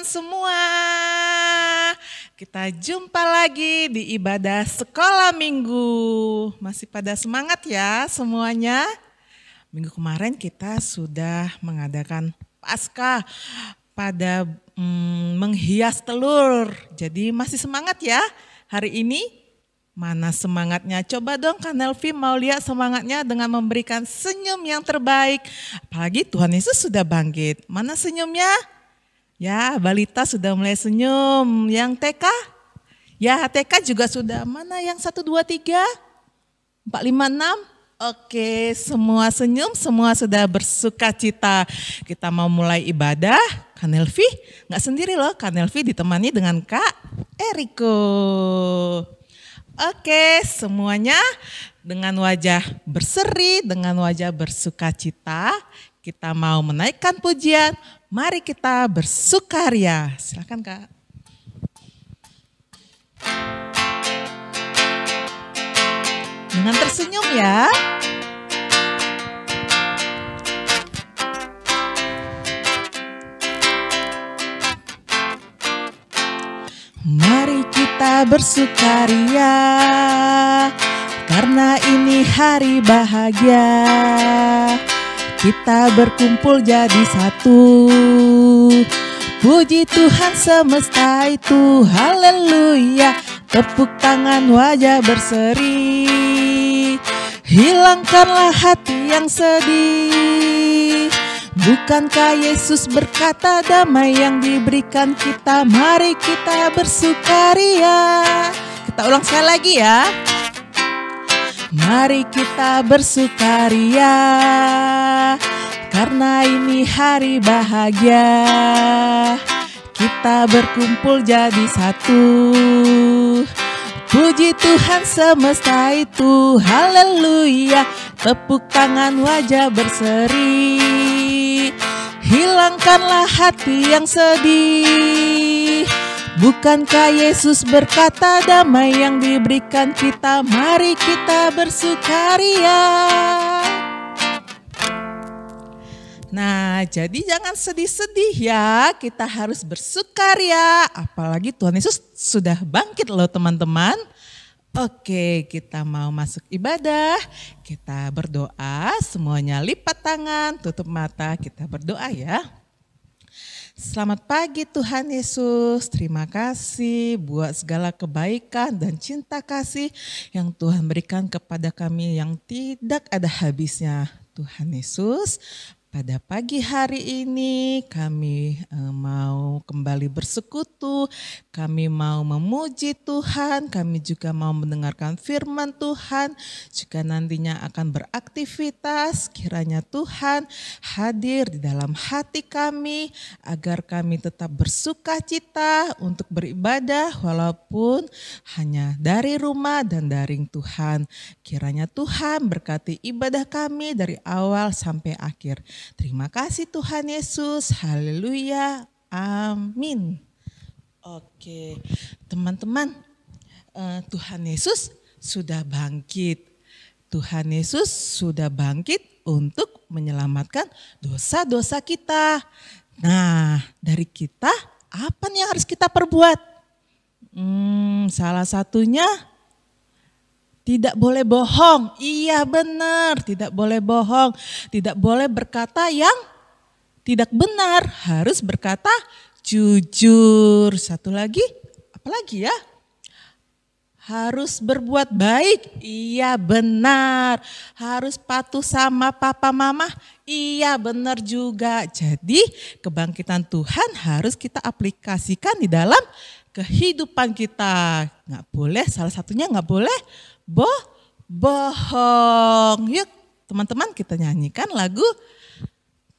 Semua, kita jumpa lagi di ibadah sekolah minggu. Masih pada semangat ya semuanya? Minggu kemarin kita sudah mengadakan Paskah pada menghias telur. Jadi masih semangat ya hari ini? Mana semangatnya? Coba dong Kak Nelvi mau lihat semangatnya dengan memberikan senyum yang terbaik. Apalagi Tuhan Yesus sudah bangkit. Mana senyumnya? Ya, balita sudah mulai senyum. Yang TK? Ya, TK juga sudah. Mana yang 1, 2, 3? 4, 5, 6? Oke, semua senyum, semua sudah bersuka cita. Kita mau mulai ibadah. Kak Nelvi nggak sendiri loh. Kak Nelvi ditemani dengan Kak Eriko. Oke, semuanya dengan wajah berseri, dengan wajah bersuka cita. Kita mau menaikkan pujian. Mari kita bersukaria. Silakan Kak. Dengan tersenyum ya. Mari kita bersukaria karena ini hari bahagia. Kita berkumpul jadi satu. Puji Tuhan semesta itu, haleluya. Tepuk tangan wajah berseri. Hilangkanlah hati yang sedih. Bukankah Yesus berkata damai yang diberikan kita? Mari kita bersukaria. Kita ulang sekali lagi ya. Mari kita bersukaria karena ini hari bahagia. Kita berkumpul jadi satu. Puji Tuhan semesta itu, haleluya. Tepuk tangan wajah berseri. Hilangkanlah hati yang sedih. Bukankah Yesus berkata damai yang diberikan kita? Mari kita bersukaria. Nah, jadi jangan sedih-sedih ya. Kita harus bersukaria. Apalagi Tuhan Yesus sudah bangkit loh teman-teman. Oke, kita mau masuk ibadah. Kita berdoa. Semuanya lipat tangan, tutup mata. Kita berdoa ya. Selamat pagi Tuhan Yesus, terima kasih buat segala kebaikan dan cinta kasih yang Tuhan berikan kepada kami yang tidak ada habisnya. Tuhan Yesus, pada pagi hari ini kami mau kembali bersekutu, kami mau memuji Tuhan, kami juga mau mendengarkan firman Tuhan, juga nantinya akan beraktivitas. Kiranya Tuhan hadir di dalam hati kami agar kami tetap bersuka cita untuk beribadah walaupun hanya dari rumah dan daring Tuhan. Kiranya Tuhan berkati ibadah kami dari awal sampai akhir. Terima kasih Tuhan Yesus, haleluya, amin. Oke, teman-teman, Tuhan Yesus sudah bangkit. Tuhan Yesus sudah bangkit untuk menyelamatkan dosa-dosa kita. Nah, dari kita, apa nih yang harus kita perbuat? Salah satunya, tidak boleh bohong. Iya benar, tidak boleh bohong. Tidak boleh berkata yang tidak benar. Harus berkata jujur. Satu lagi, apa lagi ya? Harus berbuat baik, iya benar. Harus patuh sama papa mama, iya benar juga. Jadi kebangkitan Tuhan harus kita aplikasikan di dalam kehidupan kita. Nggak boleh, salah satunya nggak boleh bohong. Yuk teman-teman kita nyanyikan lagu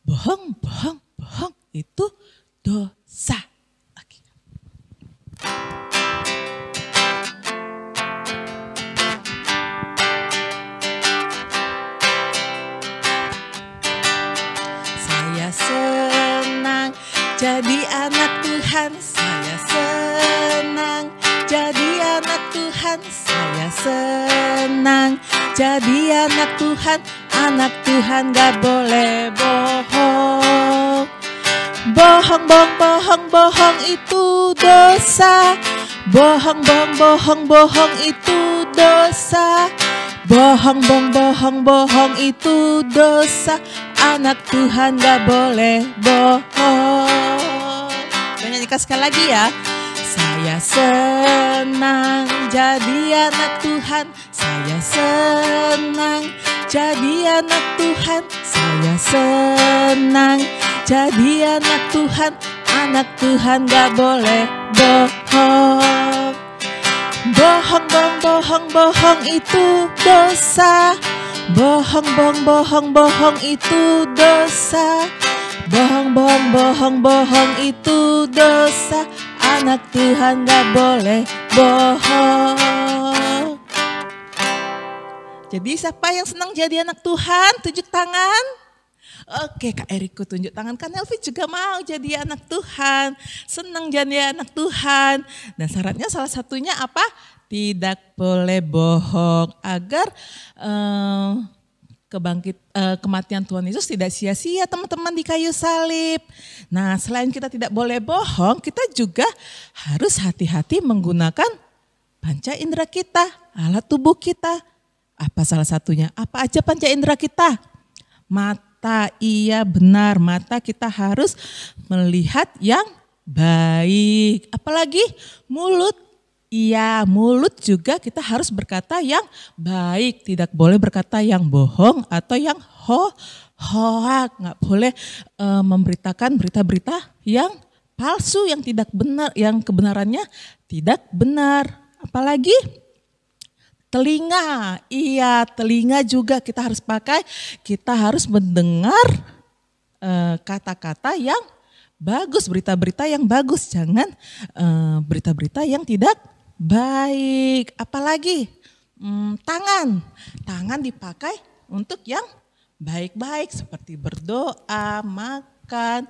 bohong, bohong, bohong itu dosa. Oke. Saya senang jadi anak Tuhan, saya senang jadi anak Tuhan, saya senang jadi anak Tuhan. Anak Tuhan gak boleh bohong. Bohong, bohong, bohong, bohong itu dosa. Bohong, bohong, bohong, bohong itu dosa. Bohong, bohong, bohong, bohong itu dosa. Anak Tuhan gak boleh bohong. Kita nyanyikan sekali lagi ya. Saya senang jadi anak Tuhan, saya senang jadi anak Tuhan, saya senang jadi anak Tuhan. Anak Tuhan gak boleh bohong. Bohong, bohong, bohong, bohong itu dosa. Bohong, bohong, bohong, bohong itu dosa. Bohong, bohong, bohong, bohong itu dosa. Anak Tuhan gak boleh bohong. Jadi siapa yang senang jadi anak Tuhan? Tunjuk tangan. Oke, Kak Eriko tunjuk tangan. Kan Elvi juga mau jadi anak Tuhan. Senang jadi anak Tuhan. Dan syaratnya salah satunya apa? Tidak boleh bohong. Agar kematian Tuhan Yesus tidak sia-sia teman-teman di kayu salib. Nah, selain kita tidak boleh bohong, kita juga harus hati-hati menggunakan panca indera kita, alat tubuh kita. Apa salah satunya? Apa aja panca indera kita? Mata, iya benar, mata kita harus melihat yang baik. Apalagi mulut. Iya, mulut juga kita harus berkata yang baik. Tidak boleh berkata yang bohong atau yang hoak. Nggak boleh memberitakan berita-berita yang palsu, yang tidak benar, yang kebenarannya tidak benar. Apalagi telinga. Iya, telinga juga kita harus pakai. Kita harus mendengar kata-kata yang bagus, berita-berita yang bagus. Jangan berita-berita yang tidak baik. Apalagi tangan dipakai untuk yang baik-baik seperti berdoa, makan,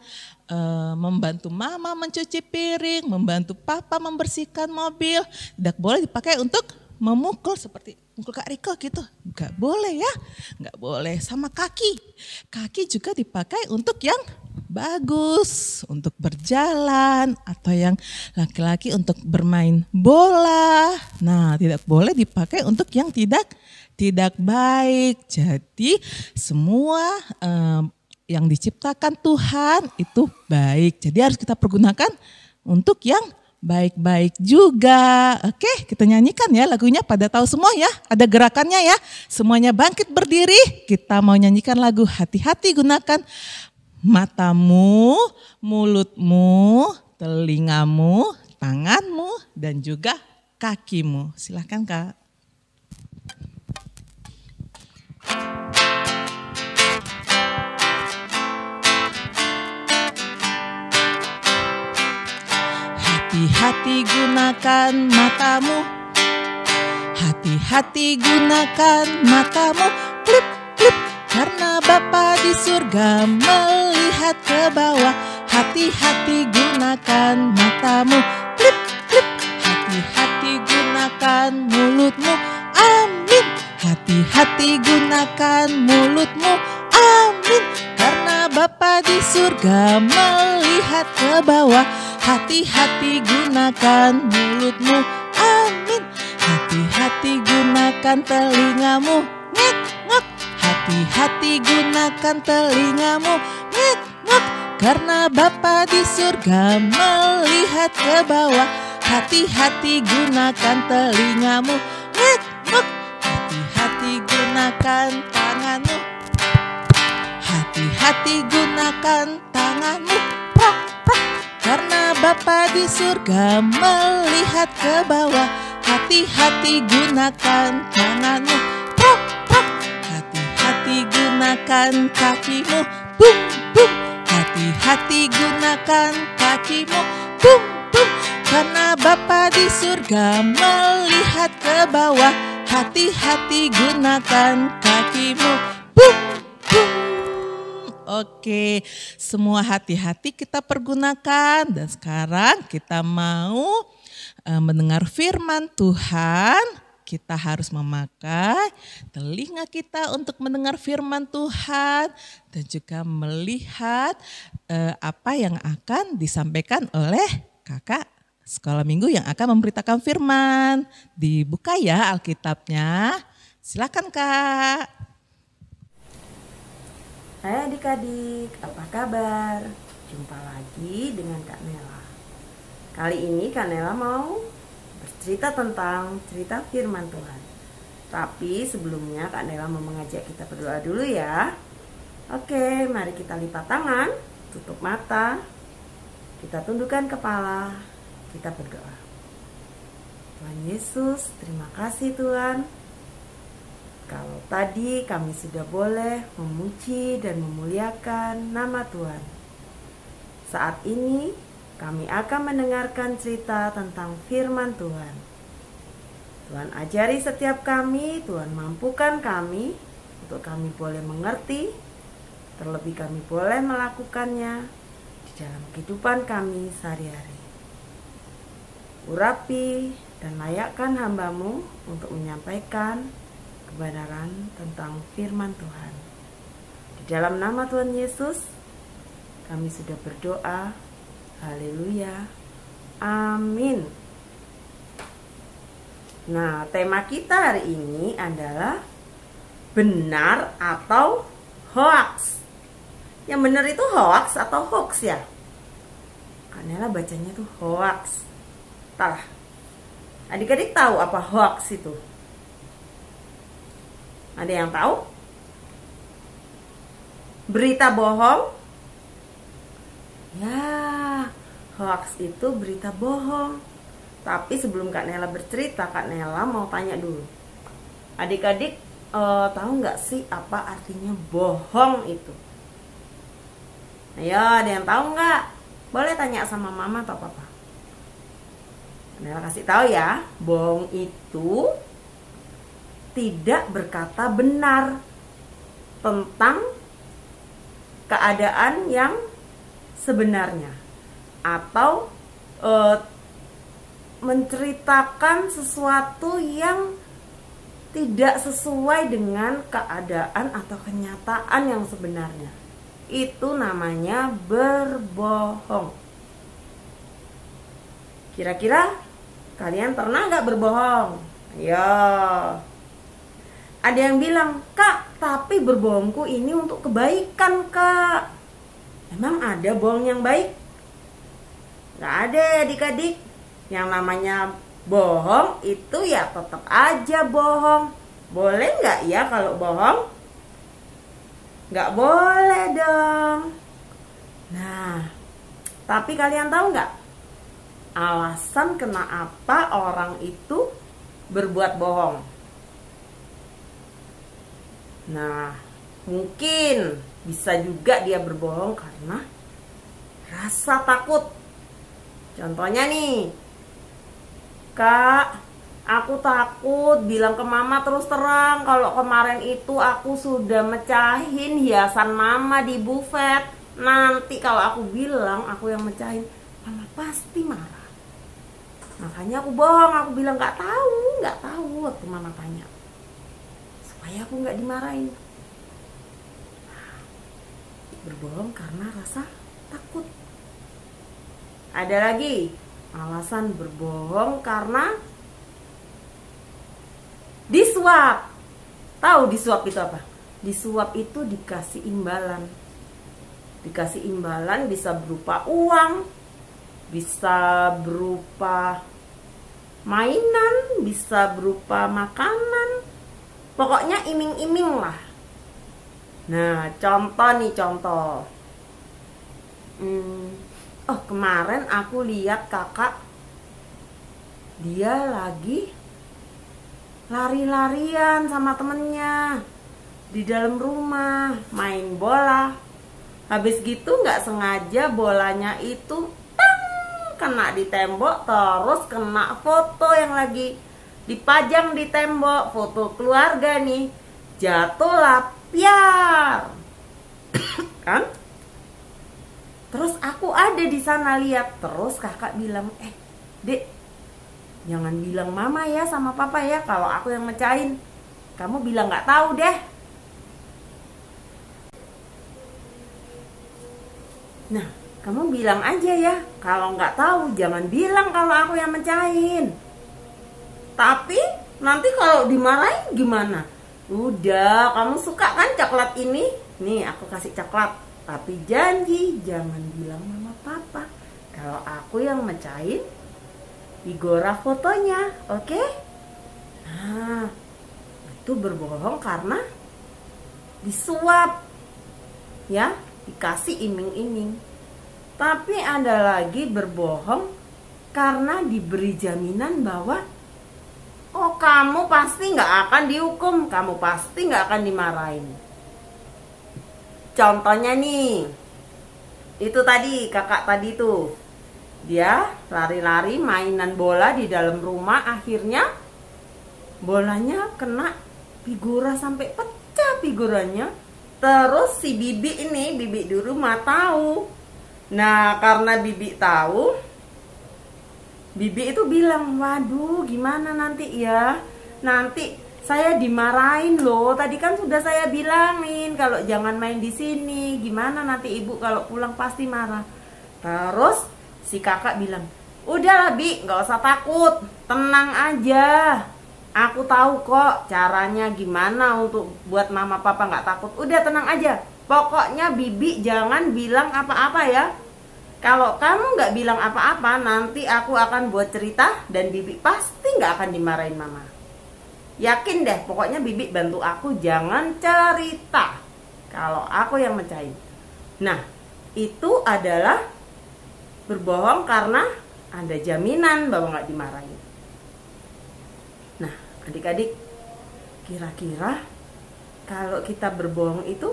membantu mama mencuci piring, membantu papa membersihkan mobil. Tidak boleh dipakai untuk memukul seperti mukul Kak Riko gitu. Enggak boleh ya, enggak boleh. Sama kaki juga dipakai untuk yang bagus, untuk berjalan, atau yang laki-laki untuk bermain bola. Nah, tidak boleh dipakai untuk yang tidak baik. Jadi semua yang diciptakan Tuhan itu baik. Jadi harus kita pergunakan untuk yang baik-baik juga. Oke, kita nyanyikan ya lagunya, pada tahu semua ya. Ada gerakannya ya. Semuanya bangkit berdiri. Kita mau nyanyikan lagu Hati-hati Gunakan Matamu, mulutmu, telingamu, tanganmu, dan juga kakimu. Silakan Kak. Hati-hati gunakan matamu, hati-hati gunakan matamu, klip, klip, karena Bapa di surga melihat ke bawah. Hati-hati gunakan matamu, klip, klip, hati-hati gunakan mulutmu, amin. Hati-hati gunakan mulutmu, amin, karena Bapa di surga melihat ke bawah. Hati-hati gunakan mulutmu, amin. Hati-hati gunakan telingamu, ngek, ngek. Hati-hati gunakan telingamu, ngek, ngek. karena Bapa di surga melihat ke bawah. Hati-hati gunakan telingamu, ngek, ngek. Hati-hati gunakan tanganmu, hati-hati gunakan tanganmu, prok, prok. Karena Bapa di surga melihat ke bawah. Hati-hati gunakan tanganmu, prok, prok. Hati-hati gunakan kakimu, bum, bum. Hati-hati gunakan kakimu, bum, bum. Karena Bapa di surga melihat ke bawah. Hati-hati gunakan kakimu, bum, bum. Oke, semua hati-hati kita pergunakan. Dan sekarang kita mau mendengar firman Tuhan. Kita harus memakai telinga kita untuk mendengar firman Tuhan dan juga melihat apa yang akan disampaikan oleh kakak sekolah minggu yang akan memberitakan firman. Dibuka ya Alkitabnya. Silakan Kak. Hai adik-adik, apa kabar? Jumpa lagi dengan Kak Nela. Kali ini Kak Nela mau bercerita tentang cerita firman Tuhan. Tapi sebelumnya Kak Nela mau mengajak kita berdoa dulu ya. Oke, mari kita lipat tangan, tutup mata, kita tundukkan kepala, kita berdoa. Tuhan Yesus, terima kasih Tuhan. Kalau tadi kami sudah boleh memuji dan memuliakan nama Tuhan. Saat ini kami akan mendengarkan cerita tentang firman Tuhan. Tuhan ajari setiap kami, Tuhan mampukan kami untuk kami boleh mengerti, terlebih kami boleh melakukannya di dalam kehidupan kami sehari-hari. Urapi dan layakkan hamba-Mu untuk menyampaikan kebenaran tentang firman Tuhan. Di dalam nama Tuhan Yesus, kami sudah berdoa. Haleluya. Amin. Nah, tema kita hari ini adalah benar atau hoax. Yang benar itu hoax atau hoax ya? Karena bacanya tuh hoax. Salah. Adik-adik tahu apa hoax itu? Ada yang tahu? Berita bohong? Ya, hoax itu berita bohong. Tapi sebelum Kak Nela bercerita, Kak Nela mau tanya dulu. Adik-adik tahu nggak sih apa artinya bohong itu? Ayo, ada yang tahu nggak? Boleh tanya sama mama atau papa. Kak Nela kasih tahu ya, bohong itu tidak berkata benar tentang keadaan yang sebenarnya atau menceritakan sesuatu yang tidak sesuai dengan keadaan atau kenyataan yang sebenarnya. Itu namanya berbohong. Kira-kira kalian pernah nggak berbohong? Ya. Ada yang bilang, Kak, tapi berbohongku ini untuk kebaikan, Kak. Emang ada bohong yang baik? Gak ada adik-adik. Yang namanya bohong itu ya tetap aja bohong. Boleh gak ya kalau bohong? Gak boleh dong. Nah, tapi kalian tahu gak alasan kenapa orang itu berbuat bohong? Nah, mungkin bisa juga dia berbohong karena rasa takut. Contohnya nih, Kak, aku takut bilang ke mama terus terang kalau kemarin itu aku sudah mecahin hiasan mama di buffet. Nanti kalau aku bilang aku yang mecahin, mama pasti marah. Makanya aku bohong, aku bilang nggak tahu waktu mama tanya. Supaya aku nggak dimarahin. Berbohong karena rasa takut. Ada lagi alasan berbohong karena disuap. Tahu disuap itu apa? Disuap itu dikasih imbalan. Dikasih imbalan bisa berupa uang, bisa berupa mainan, bisa berupa makanan. Pokoknya iming-iming lah. Nah, contoh. Oh, kemarin aku lihat kakak, dia lagi lari-larian sama temennya di dalam rumah, main bola. Habis gitu nggak sengaja bolanya itu kena di tembok, terus kena foto yang lagi dipajang di tembok, foto keluarga nih, jatuhlah piar. Kan? Terus aku ada di sana lihat, terus kakak bilang, Dek, jangan bilang mama ya sama papa ya kalau aku yang mecahin. Kamu bilang nggak tahu deh. Nah, kamu bilang aja ya, kalau nggak tahu jangan bilang kalau aku yang mecahin. Tapi nanti kalau dimarahin gimana? Udah, kamu suka kan coklat ini? Nih, aku kasih coklat. Tapi janji jangan bilang mama papa kalau aku yang mecahin Igora fotonya, oke? Nah, itu berbohong karena disuap, ya, dikasih iming-iming. Tapi ada lagi berbohong karena diberi jaminan bahwa oh, kamu pasti nggak akan dihukum, kamu pasti nggak akan dimarahin. Contohnya nih, itu tadi kakak tadi tuh, dia lari-lari mainan bola di dalam rumah, akhirnya bolanya kena figura sampai pecah figuranya. Terus si bibi ini, bibi di rumah tahu. Nah, karena bibi tahu, bibi itu bilang, waduh gimana nanti ya, nanti saya dimarahin loh. Tadi kan sudah saya bilangin kalau jangan main di sini. Gimana nanti ibu kalau pulang pasti marah. Terus si kakak bilang, udahlah Bi, nggak usah takut, tenang aja. Aku tahu kok caranya gimana untuk buat mama papa nggak takut. Udah tenang aja. Pokoknya Bibi jangan bilang apa-apa ya. Kalau kamu nggak bilang apa-apa, nanti aku akan buat cerita dan Bibi pasti nggak akan dimarahin mama. Yakin deh, pokoknya Bibi bantu aku jangan cerita kalau aku yang mecahin. Nah, itu adalah berbohong karena ada jaminan bahwa nggak dimarahin. Nah, adik-adik, kira-kira kalau kita berbohong itu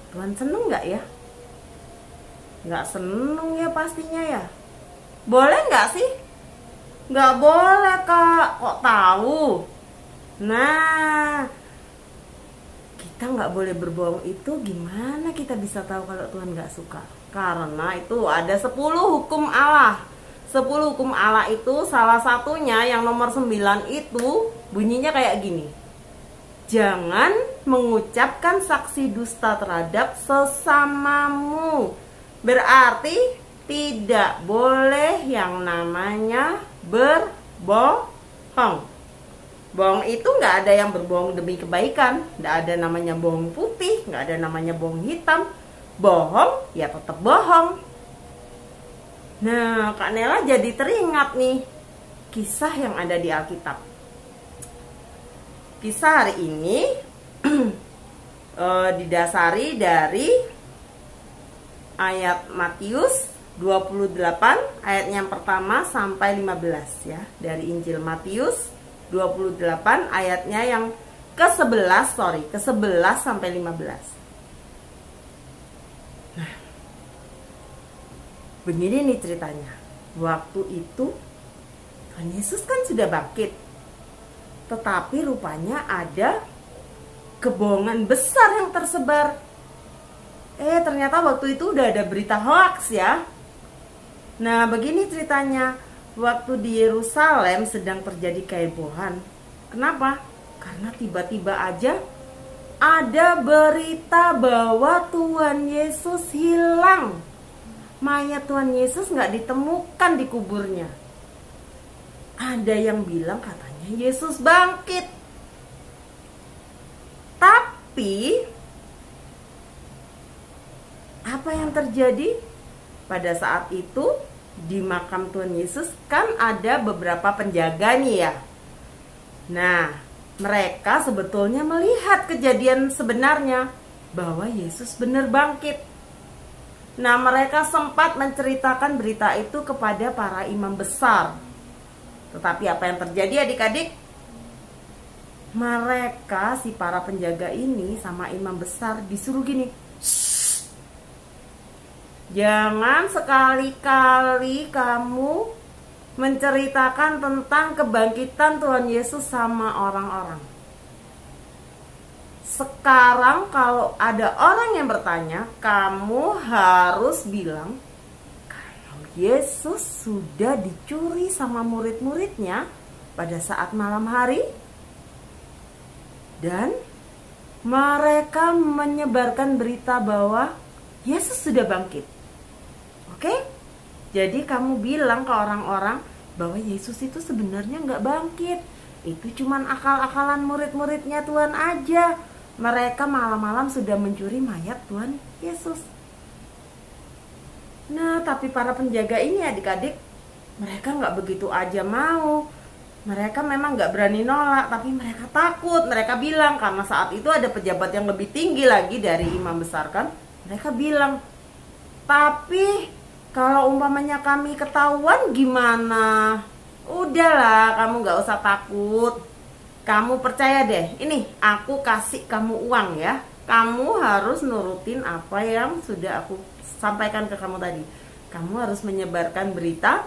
Tuhan seneng nggak ya? Nggak seneng ya pastinya ya. Boleh nggak sih? Nggak boleh Kak, kok tahu? Nah, kita nggak boleh berbohong itu gimana kita bisa tahu kalau Tuhan nggak suka? Karena itu ada 10 hukum Allah. 10 hukum Allah itu salah satunya yang nomor 9 itu bunyinya kayak gini. Jangan mengucapkan saksi dusta terhadap sesamamu. Berarti tidak boleh yang namanya berbohong. Bohong itu nggak ada yang berbohong demi kebaikan. Nggak ada namanya bohong putih, nggak ada namanya bohong hitam. Bohong ya tetap bohong. Nah, Kak Nela jadi teringat nih kisah yang ada di Alkitab. Kisah hari ini didasari dari ayat Matius 28 ayatnya yang pertama sampai 15 ya. Dari Injil Matius 28 ayatnya yang ke-11 sampai 15. Nah, begini nih ceritanya. Waktu itu Tuhan Yesus kan sudah bangkit. Tetapi rupanya ada kebohongan besar yang tersebar. Ternyata waktu itu udah ada berita hoax ya. Nah, begini ceritanya. Waktu di Yerusalem sedang terjadi kehebohan. Kenapa? Karena tiba-tiba aja ada berita bahwa Tuhan Yesus hilang. Mayat Tuhan Yesus nggak ditemukan di kuburnya. Ada yang bilang katanya Yesus bangkit. Tapi apa yang terjadi? Pada saat itu di makam Tuhan Yesus kan ada beberapa penjaga nih ya. Nah, mereka sebetulnya melihat kejadian sebenarnya bahwa Yesus benar bangkit. Nah, mereka sempat menceritakan berita itu kepada para imam besar. Tetapi apa yang terjadi adik-adik? Mereka, si para penjaga ini sama imam besar disuruh gini, jangan sekali-kali kamu menceritakan tentang kebangkitan Tuhan Yesus sama orang-orang. Sekarang kalau ada orang yang bertanya, kamu harus bilang kalau Yesus sudah dicuri sama murid-muridnya pada saat malam hari. Dan mereka menyebarkan berita bahwa Yesus sudah bangkit. Oke? Jadi kamu bilang ke orang-orang bahwa Yesus itu sebenarnya nggak bangkit. Itu cuman akal-akalan murid-muridnya Tuhan aja. Mereka malam-malam sudah mencuri mayat Tuhan Yesus. Nah, tapi para penjaga ini adik-adik, mereka nggak begitu aja mau. Mereka memang nggak berani nolak, tapi mereka takut. Mereka bilang, karena saat itu ada pejabat yang lebih tinggi lagi dari imam besar kan. Mereka bilang, tapi kalau umpamanya kami ketahuan gimana? Udahlah, kamu gak usah takut. Kamu percaya deh, ini aku kasih kamu uang ya. Kamu harus nurutin apa yang sudah aku sampaikan ke kamu tadi. Kamu harus menyebarkan berita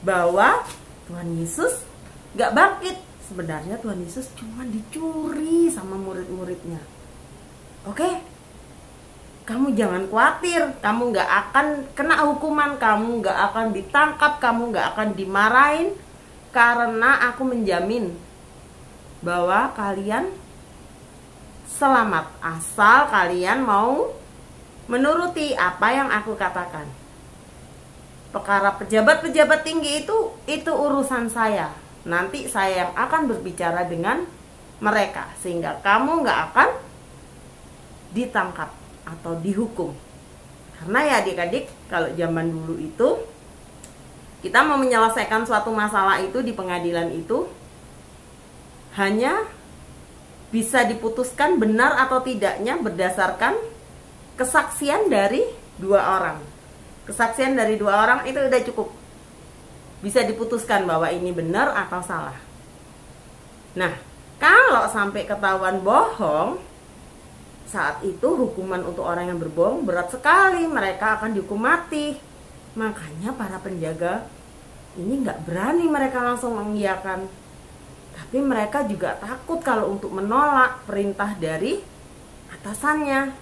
bahwa Tuhan Yesus gak bangkit. Sebenarnya Tuhan Yesus cuma dicuri sama murid-muridnya. Oke? Kamu jangan khawatir, kamu gak akan kena hukuman, kamu gak akan ditangkap, kamu gak akan dimarahin. Karena aku menjamin bahwa kalian selamat, asal kalian mau menuruti apa yang aku katakan. Perkara pejabat-pejabat tinggi itu urusan saya. Nanti saya yang akan berbicara dengan mereka, sehingga kamu gak akan ditangkap atau dihukum. Karena ya adik-adik, kalau zaman dulu itu kita mau menyelesaikan suatu masalah itu di pengadilan itu hanya bisa diputuskan benar atau tidaknya berdasarkan kesaksian dari 2 orang. Kesaksian dari 2 orang itu udah cukup. Bisa diputuskan bahwa ini benar atau salah. Nah, kalau sampai ketahuan bohong, saat itu hukuman untuk orang yang berbohong berat sekali. Mereka akan dihukum mati. Makanya para penjaga ini gak berani mereka langsung mengiyakan. Tapi mereka juga takut kalau untuk menolak perintah dari atasannya.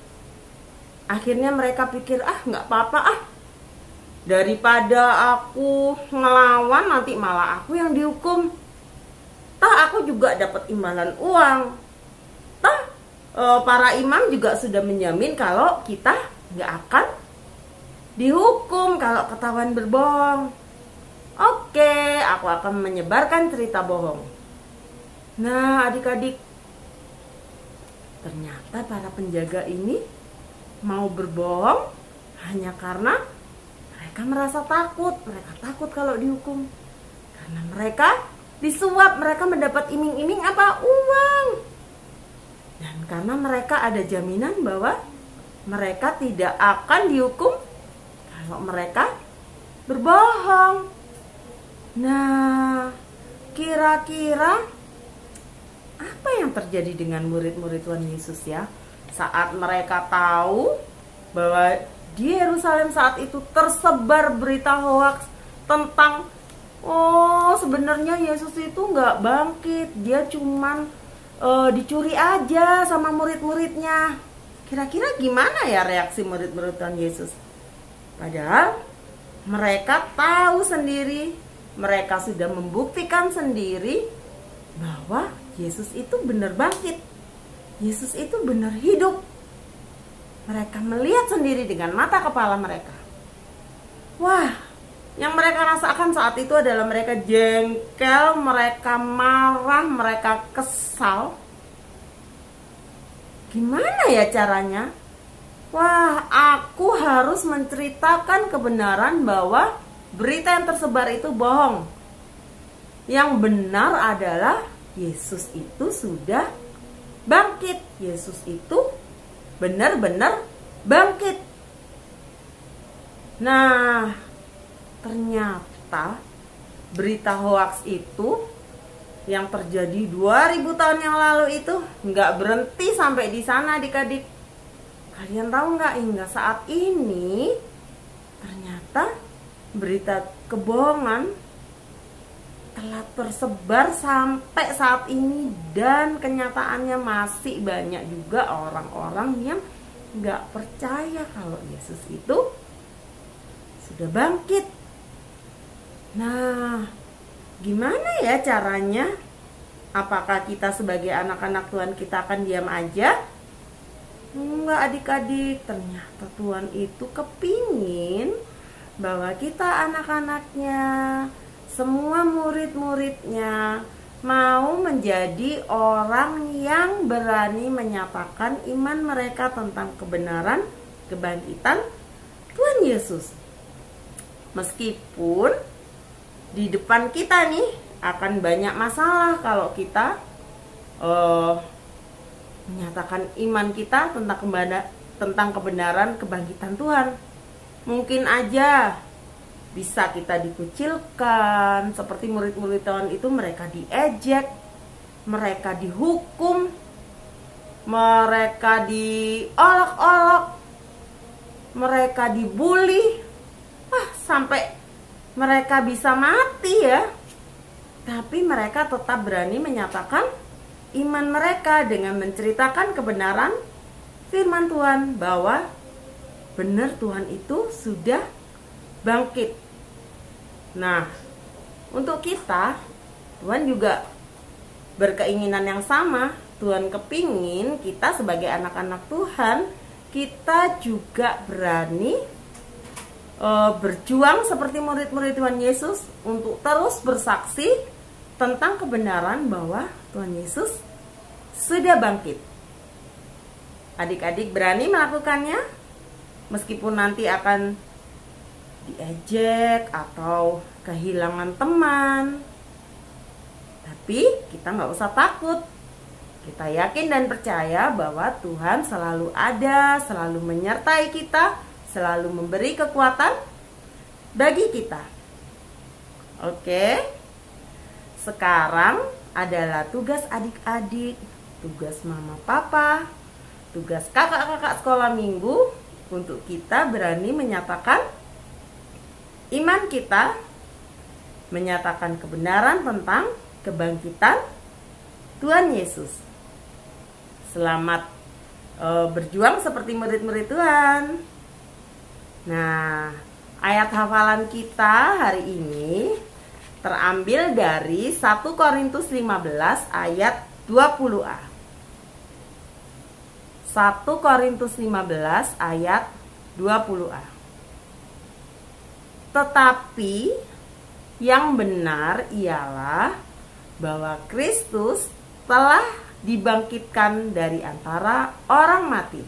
Akhirnya mereka pikir, gak apa-apa daripada aku ngelawan nanti malah aku yang dihukum. Aku juga dapat imbalan uang. Para imam juga sudah menjamin kalau kita nggak akan dihukum kalau ketahuan berbohong. Oke, aku akan menyebarkan cerita bohong. Nah, adik-adik, ternyata para penjaga ini mau berbohong hanya karena mereka merasa takut. Mereka takut kalau dihukum. Karena mereka disuap, mereka mendapat iming-iming apa? Uang. Dan karena mereka ada jaminan bahwa mereka tidak akan dihukum kalau mereka berbohong. Nah, kira-kira apa yang terjadi dengan murid-murid Tuhan Yesus ya? Saat mereka tahu bahwa di Yerusalem saat itu tersebar berita hoaks tentang sebenarnya Yesus itu nggak bangkit, dia cuman dicuri aja sama murid-muridnya. Kira-kira gimana ya reaksi murid-murid Tuhan Yesus? Padahal mereka tahu sendiri, mereka sudah membuktikan sendiri bahwa Yesus itu benar bangkit. Yesus itu benar hidup. Mereka melihat sendiri dengan mata kepala mereka. Wah, yang mereka rasakan saat itu adalah mereka jengkel, mereka marah, mereka kesal. Gimana ya caranya? wah, aku harus menceritakan kebenaran bahwa berita yang tersebar itu bohong. Yang benar adalah Yesus itu sudah bangkit. Yesus itu benar-benar bangkit. Nah, ternyata berita hoaks itu yang terjadi 2000 tahun yang lalu itu nggak berhenti sampai di sana, adik-adik. Kalian tahu nggak, hingga saat ini ternyata berita kebohongan telah tersebar sampai saat ini, dan kenyataannya masih banyak juga orang-orang yang nggak percaya kalau Yesus itu sudah bangkit. Nah, gimana ya caranya? Apakah kita sebagai anak-anak Tuhan kita akan diam aja? Enggak, adik-adik. Ternyata Tuhan itu kepingin bahwa kita anak-anaknya, semua murid-muridnya mau menjadi orang yang berani menyatakan iman mereka tentang kebenaran kebangkitan Tuhan Yesus. Meskipun di depan kita nih akan banyak masalah kalau kita menyatakan iman kita tentang kebenaran kebangkitan Tuhan. Mungkin aja bisa kita dikucilkan, seperti murid-murid Tuhan itu, mereka diejek, mereka dihukum, mereka diolok-olok, mereka dibully, sampai mereka bisa mati ya. Tapi mereka tetap berani menyatakan iman mereka dengan menceritakan kebenaran firman Tuhan bahwa benar Tuhan itu sudah bangkit. Nah, untuk kita, Tuhan juga berkeinginan yang sama. Tuhan kepingin kita sebagai anak-anak Tuhan, kita juga berani berjuang seperti murid-murid Tuhan Yesus untuk terus bersaksi tentang kebenaran bahwa Tuhan Yesus sudah bangkit. Adik-adik berani melakukannya meskipun nanti akan diejek atau kehilangan teman. Tapi kita nggak usah takut. Kita yakin dan percaya bahwa Tuhan selalu ada, selalu menyertai kita, selalu memberi kekuatan bagi kita. Oke, sekarang adalah tugas adik-adik, tugas mama papa, tugas kakak-kakak sekolah minggu untuk kita berani menyatakan iman kita, menyatakan kebenaran tentang kebangkitan Tuhan Yesus. Selamat berjuang seperti murid-murid Tuhan. Nah, ayat hafalan kita hari ini terambil dari 1 Korintus 15 ayat 20a. 1 Korintus 15 ayat 20a. Tetapi yang benar ialah bahwa Kristus telah dibangkitkan dari antara orang mati.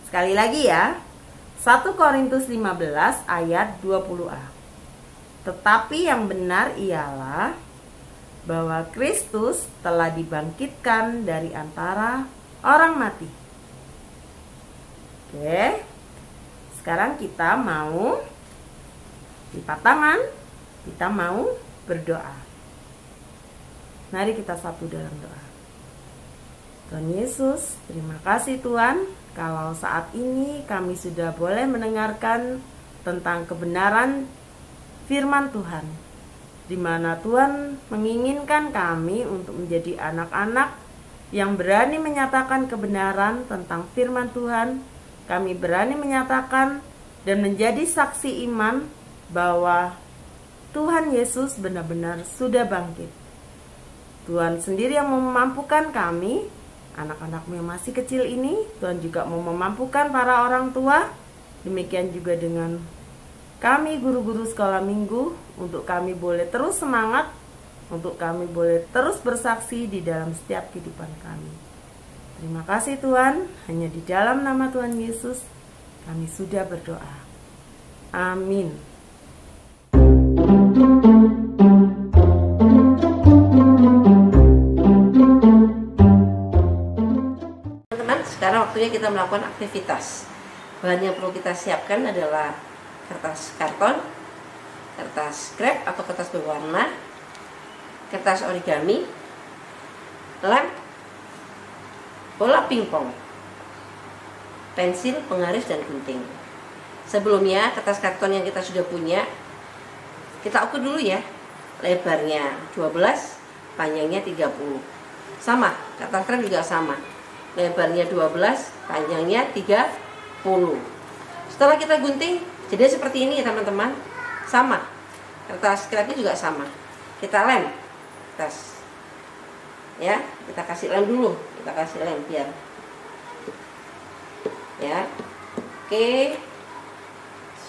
Sekali lagi ya, 1 Korintus 15 ayat 20a. Tetapi yang benar ialah bahwa Kristus telah dibangkitkan dari antara orang mati. Oke, sekarang kita mau lipat tangan, kita mau berdoa. Mari kita satu dalam doa. Tuhan Yesus, terima kasih Tuhan, kalau saat ini kami sudah boleh mendengarkan tentang kebenaran firman Tuhan, di mana Tuhan menginginkan kami untuk menjadi anak-anak yang berani menyatakan kebenaran tentang firman Tuhan. Kami berani menyatakan dan menjadi saksi iman bahwa Tuhan Yesus benar-benar sudah bangkit. Tuhan sendiri yang memampukan kami, anak-anakmu yang masih kecil ini. Tuhan juga mau memampukan para orang tua. Demikian juga dengan kami guru-guru sekolah minggu, untuk kami boleh terus semangat, untuk kami boleh terus bersaksi di dalam setiap kehidupan kami. Terima kasih Tuhan, hanya di dalam nama Tuhan Yesus kami sudah berdoa. Amin. Teman-teman, sekarang waktunya kita melakukan aktivitas. Bahan yang perlu kita siapkan adalah kertas karton, kertas krep atau kertas berwarna, kertas origami, lem, bola pingpong, pensil, penggaris, dan gunting. Sebelumnya kertas karton yang kita sudah punya kita ukur dulu ya. Lebarnya 12, panjangnya 30. Sama, kertas krep juga sama. Lebarnya 12, panjangnya 30. Setelah kita gunting, jadi seperti ini ya teman-teman. Sama, kertas krepnya juga sama. Kita lem kertas. Ya, kita kasih lem dulu. Kita kasih lem biar ya. Oke,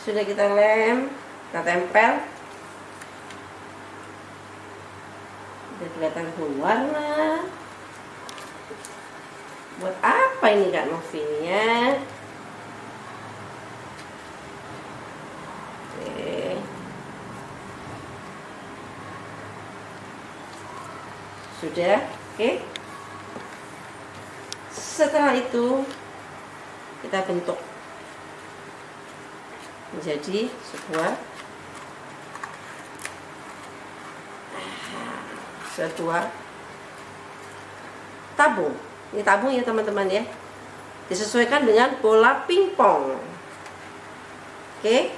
sudah kita lem, kita tempel. Udah kelihatan warna. Buat apa ini Kak Novinya? Oke. Sudah, oke. Setelah itu kita bentuk menjadi sebuah tabung. Ini tabung ya teman-teman ya. Disesuaikan dengan bola pingpong. Oke.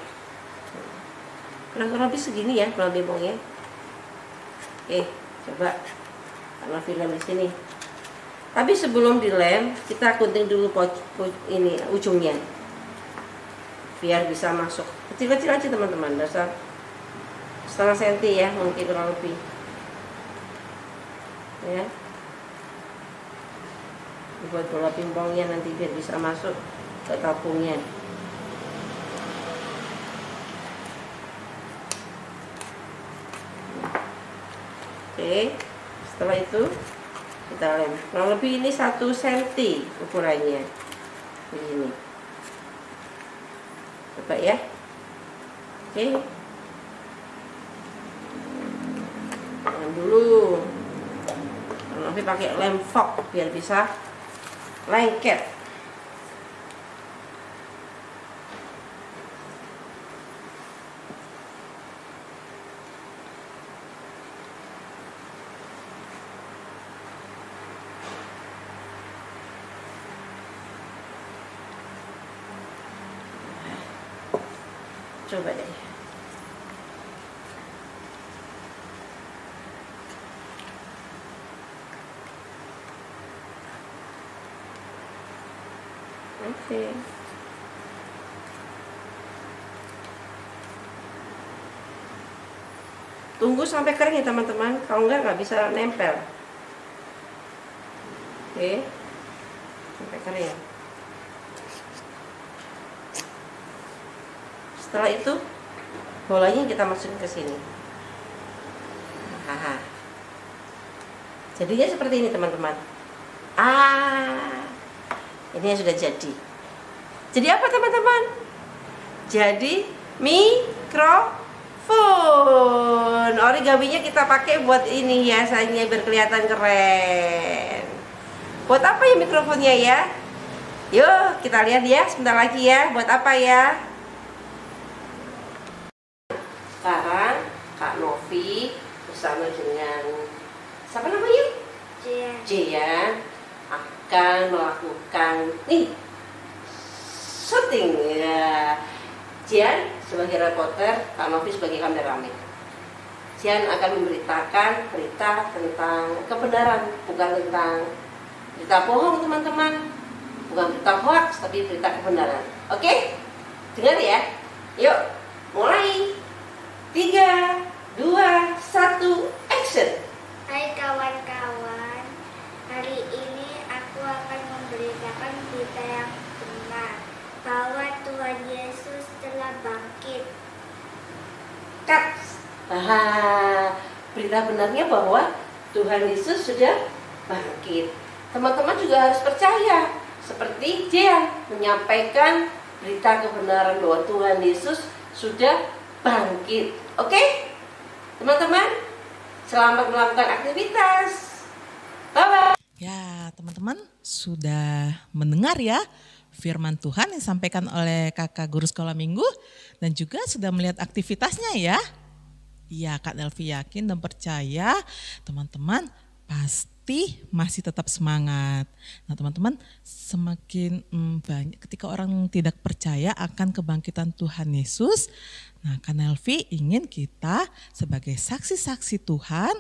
Kurang lebih segini ya bola pingpongnya. Oke, coba karena film di sini. Tapi sebelum dilem, kita gunting dulu ini ujungnya. Biar bisa masuk. Kecil-kecil aja teman-teman, dasar setengah senti ya, mungkin kurang lebih. Ya. Buat bola pingpongnya nanti biar bisa masuk ke tabungnya. Oke, setelah itu kita lem. Kurang lebih ini 1 cm ukurannya. Begini. Coba ya. Oke. Lem dulu. Nanti pakai lem fok biar bisa lengket. Coba deh. Oke. Tunggu sampai kering ya teman-teman. Kalau nggak bisa nempel. Oke. Sampai kering. Setelah itu bolanya kita masukin ke sini. Haha. Jadinya seperti ini teman-teman. Ini sudah jadi. Jadi apa teman-teman? Jadi mikrofon. Origaminya kita pakai buat ini hiasannya biar kelihatan keren. Buat apa ya mikrofonnya ya? Yuk kita lihat ya sebentar lagi ya. Buat apa ya? Sekarang Kak Novi bersama dengan siapa namanya? Jian akan melakukan syuting ya. Jian sebagai reporter, Kak Novi sebagai kameramen. Jian akan memberitakan berita tentang kebenaran, bukan tentang berita bohong teman-teman, bukan berita hoax, tapi berita kebenaran. Oke? Dengar ya. Yuk, mulai. 3, 2, 1, action. Hai kawan-kawan, hari ini aku akan memberitakan berita yang benar bahwa Tuhan Yesus telah bangkit. Cut. Berita benarnya bahwa Tuhan Yesus sudah bangkit. Teman-teman juga harus percaya, seperti Jean menyampaikan berita kebenaran bahwa Tuhan Yesus sudah bangkit. Oke? Teman-teman, selamat melakukan aktivitas. Bye-bye. Ya, teman-teman sudah mendengar ya firman Tuhan yang disampaikan oleh kakak guru sekolah minggu dan juga sudah melihat aktivitasnya ya. Iya, Kak Delvi yakin dan percaya teman-teman pasti masih tetap semangat. Nah teman-teman, semakin banyak ketika orang tidak percaya akan kebangkitan Tuhan Yesus, nah Kak Delvi ingin kita sebagai saksi-saksi Tuhan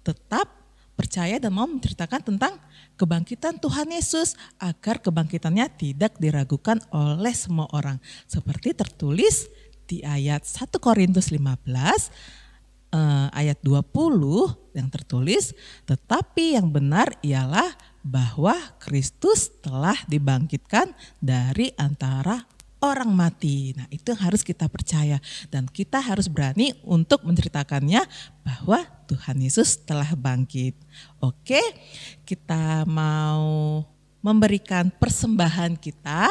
tetap percaya dan mau menceritakan tentang kebangkitan Tuhan Yesus agar kebangkitannya tidak diragukan oleh semua orang. Seperti tertulis di ayat 1 Korintus 15 ayat 20 yang tertulis, tetapi yang benar ialah bahwa Kristus telah dibangkitkan dari antara orang mati. Nah itu yang harus kita percaya dan kita harus berani untuk menceritakannya bahwa Tuhan Yesus telah bangkit. Oke, kita mau memberikan persembahan kita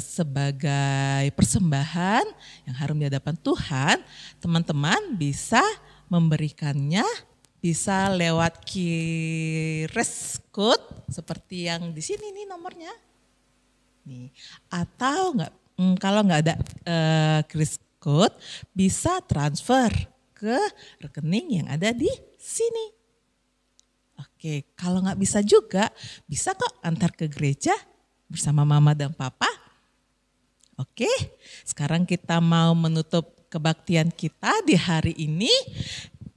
sebagai persembahan yang harum di hadapan Tuhan. Teman-teman bisa memberikannya bisa lewat QR code seperti yang di sini nih nomornya. Nih, atau kalau nggak ada QR code bisa transfer ke rekening yang ada di sini. Oke, kalau nggak bisa juga bisa kok antar ke gereja bersama mama dan papa. Oke, sekarang kita mau menutup kebaktian kita di hari ini.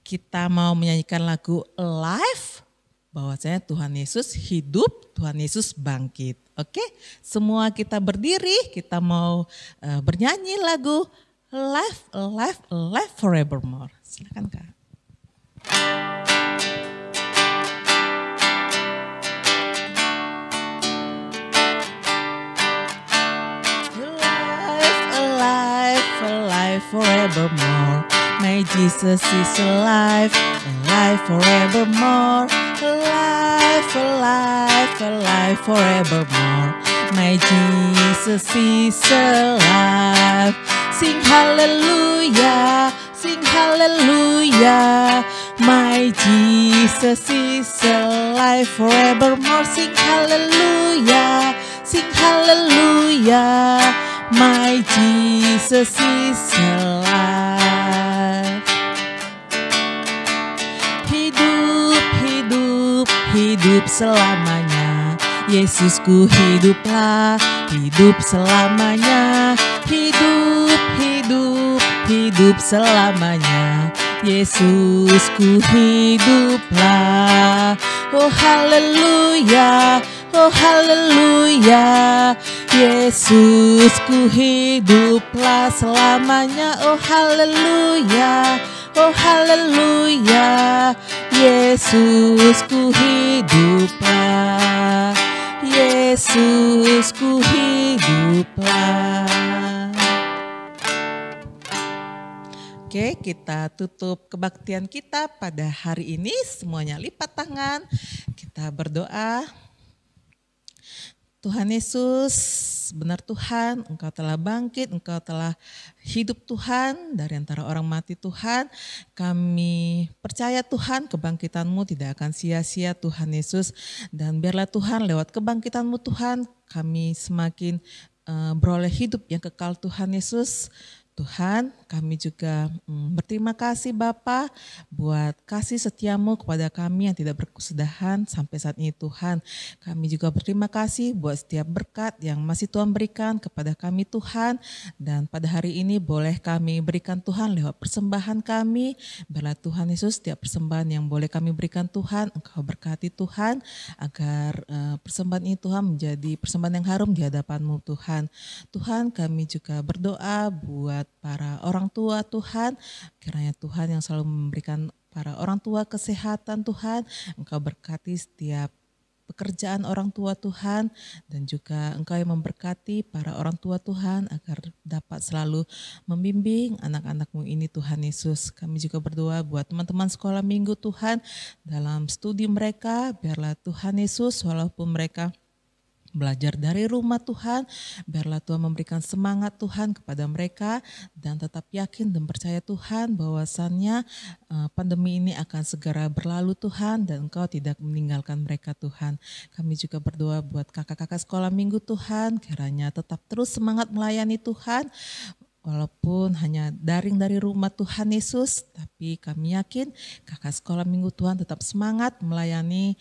Kita mau menyanyikan lagu Alive, bahwasanya Tuhan Yesus hidup, Tuhan Yesus bangkit. Oke, semua kita berdiri, kita mau bernyanyi lagu Alive, Alive, Alive Forevermore. Silakan Kak. Forevermore, my Jesus is alive, alive forevermore, alive, alive, alive forevermore, my Jesus is alive. Sing hallelujah, sing hallelujah, my Jesus is alive forevermore. Sing hallelujah, sing hallelujah, my Jesus is alive. Hidup, hidup, hidup selamanya. Yesusku hiduplah, hidup selamanya. Hidup, hidup, hidup selamanya. Yesusku hiduplah. Oh haleluya, oh haleluya. Yesusku hiduplah selamanya. Oh haleluya, oh haleluya. Yesusku hiduplah, Yesusku hiduplah. Oke, kita tutup kebaktian kita pada hari ini. Semuanya lipat tangan, kita berdoa. Tuhan Yesus, benar Tuhan, Engkau telah bangkit, Engkau telah hidup Tuhan dari antara orang mati Tuhan. Kami percaya Tuhan kebangkitan-Mu tidak akan sia-sia Tuhan Yesus. Dan biarlah Tuhan lewat kebangkitan-Mu Tuhan kami semakin beroleh hidup yang kekal Tuhan Yesus. Tuhan, kami juga berterima kasih Bapa buat kasih setia-Mu kepada kami yang tidak berkesudahan sampai saat ini Tuhan. Kami juga berterima kasih buat setiap berkat yang masih Tuhan berikan kepada kami Tuhan. Dan pada hari ini boleh kami berikan Tuhan lewat persembahan kami. Biarlah Tuhan Yesus setiap persembahan yang boleh kami berikan Tuhan, Engkau berkati Tuhan agar persembahan ini Tuhan menjadi persembahan yang harum di hadapan-Mu Tuhan. Tuhan, kami juga berdoa buat para orang tua Tuhan, kiranya Tuhan yang selalu memberikan para orang tua kesehatan Tuhan, Engkau berkati setiap pekerjaan orang tua Tuhan, dan juga Engkau yang memberkati para orang tua Tuhan agar dapat selalu membimbing anak-anak-Mu ini Tuhan Yesus. Kami juga berdoa buat teman-teman sekolah minggu Tuhan dalam studi mereka, biarlah Tuhan Yesus walaupun mereka belajar dari rumah Tuhan, biarlah Tuhan memberikan semangat Tuhan kepada mereka dan tetap yakin dan percaya Tuhan bahwasannya pandemi ini akan segera berlalu Tuhan dan Engkau tidak meninggalkan mereka Tuhan. Kami juga berdoa buat kakak-kakak sekolah minggu Tuhan, kiranya tetap terus semangat melayani Tuhan. Walaupun hanya daring dari rumah Tuhan Yesus, tapi kami yakin kakak sekolah minggu Tuhan tetap semangat melayani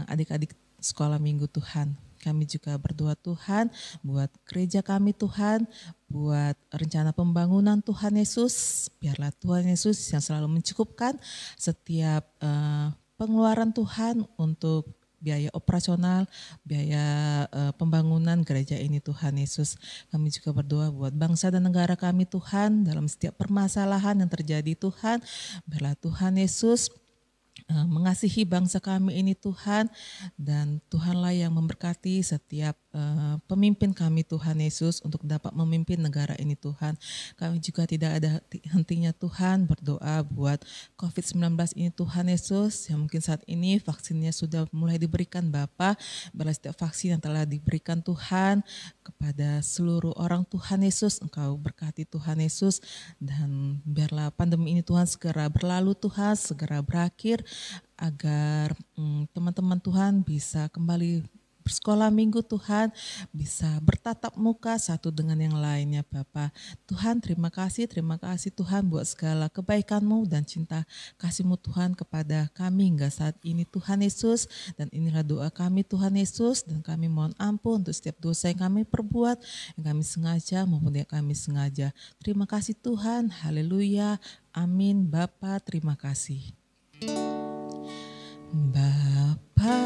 adik-adik sekolah minggu Tuhan. Kami juga berdoa Tuhan buat gereja kami Tuhan, buat rencana pembangunan Tuhan Yesus. Biarlah Tuhan Yesus yang selalu mencukupkan setiap pengeluaran Tuhan untuk biaya operasional, biaya pembangunan gereja ini Tuhan Yesus. Kami juga berdoa buat bangsa dan negara kami Tuhan dalam setiap permasalahan yang terjadi Tuhan. Biarlah Tuhan Yesus mengasihi bangsa kami ini Tuhan, dan Tuhanlah yang memberkati setiap pemimpin kami Tuhan Yesus untuk dapat memimpin negara ini Tuhan. Kami juga tidak ada hentinya Tuhan berdoa buat COVID-19 ini Tuhan Yesus, yang mungkin saat ini vaksinnya sudah mulai diberikan Bapa. Biarlah setiap vaksin yang telah diberikan Tuhan kepada seluruh orang Tuhan Yesus, Engkau berkati Tuhan Yesus, dan biarlah pandemi ini Tuhan segera berlalu Tuhan, segera berakhir, agar teman-teman Tuhan bisa kembali bersekolah minggu Tuhan, bisa bertatap muka satu dengan yang lainnya Bapa. Tuhan terima kasih Tuhan buat segala kebaikan-Mu dan cinta kasih-Mu Tuhan kepada kami hingga saat ini Tuhan Yesus. Dan inilah doa kami Tuhan Yesus, dan kami mohon ampun untuk setiap dosa yang kami perbuat, yang kami sengaja maupun yang kami sengaja. Terima kasih Tuhan, haleluya, amin Bapa, terima kasih. Bapa,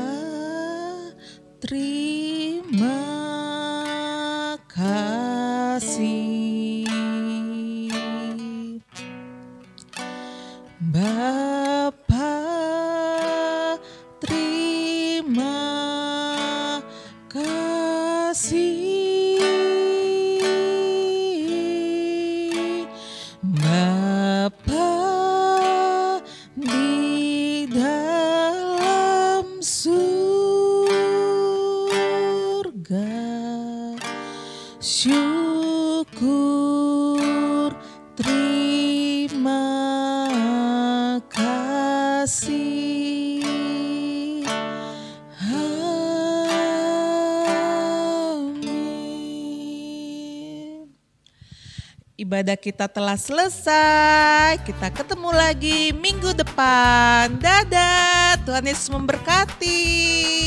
terima kasih. Bapa, terima kasih. Bapa di dalam syukur, terima kasih. Amin. Ibadah kita telah selesai. Kita ketemu lagi minggu depan. Dadah, Tuhan Yesus memberkati.